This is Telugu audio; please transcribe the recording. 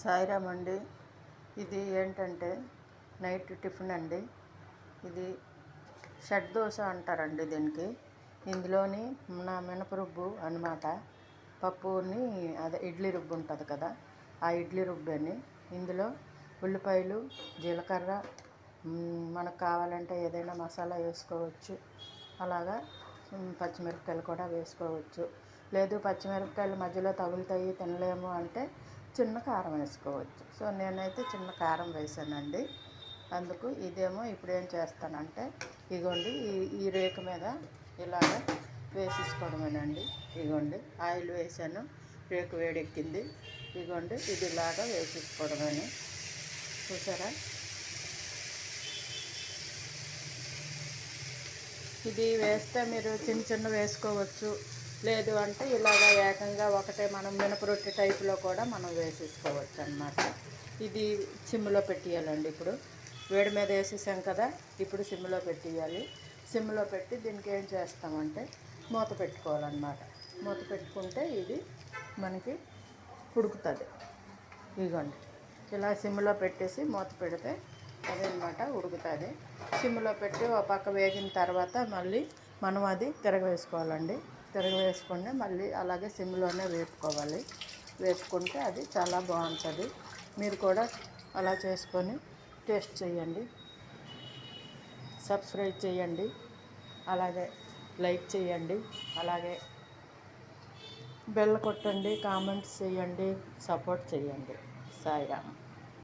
సాయిరామ్ అండి. ఇది ఏంటంటే నైట్ టిఫిన్ అండి. ఇది షడ్ దోశ అంటారండి దీనికి. ఇందులోని మినపరుబ్బు అన్నమాట. పప్పుని అదే ఇడ్లీ రుబ్బు ఉంటుంది కదా, ఆ ఇడ్లీ రుబ్బుని ఇందులో ఉల్లిపాయలు, జీలకర్ర, మనకు కావాలంటే ఏదైనా మసాలా వేసుకోవచ్చు. అలాగా పచ్చిమిరపకాయలు కూడా వేసుకోవచ్చు. లేదు పచ్చిమిరపకాయలు మధ్యలో తగులుతాయి తినలేము అంటే చిన్న కారం వేసుకోవచ్చు. సో నేనైతే చిన్న కారం వేసానండి. అందుకు ఇదేమో ఇప్పుడు ఏం చేస్తానంటే ఇగోండి ఈ రేకు మీద ఇలాగ వేసేసుకోవడమేనండి. ఇగోండి ఆయిల్ వేసాను, రేకు వేడెక్కింది. ఇగోండి ఇది ఇలాగా వేసేసుకోవడమేను. చూసారా, ఇది వేస్తే మీరు చిన్న చిన్న వేసుకోవచ్చు. లేదు అంటే ఇలాగ ఏకంగా ఒకటే మనం మినపరొట్టె టైపులో కూడా మనం వేసేసుకోవచ్చు అన్నమాట. ఇది సిమ్లో పెట్టేయాలండి. ఇప్పుడు వేడి మీద వేసేసాం కదా, ఇప్పుడు సిమ్లో పెట్టేయాలి. సిమ్లో పెట్టి దీనికి ఏం చేస్తామంటే మూత పెట్టుకోవాలన్నమాట. మూత పెట్టుకుంటే ఇది మనకి ఉడుకుతుంది. ఇదిగోండి ఇలా సిమ్లో పెట్టేసి మూత పెడితే అదనమాట ఉడుకుతుంది. సిమ్లో పెట్టి ఒక పక్క వేగిన తర్వాత మళ్ళీ మనం అది తిరగవేసుకోవాలండి. తిరగవేసుకొని మళ్ళీ అలాగే సిమ్లోనే వేపుకోవాలి. వేపుకుంటే అది చాలా బాగుంటుంది. మీరు కూడా అలా చేసుకొని టేస్ట్ చేయండి. సబ్స్క్రైబ్ చేయండి, అలాగే లైక్ చేయండి, అలాగే బెల్ కొట్టండి, కామెంట్స్ చేయండి, సపోర్ట్ చేయండి. సాయిరామ్.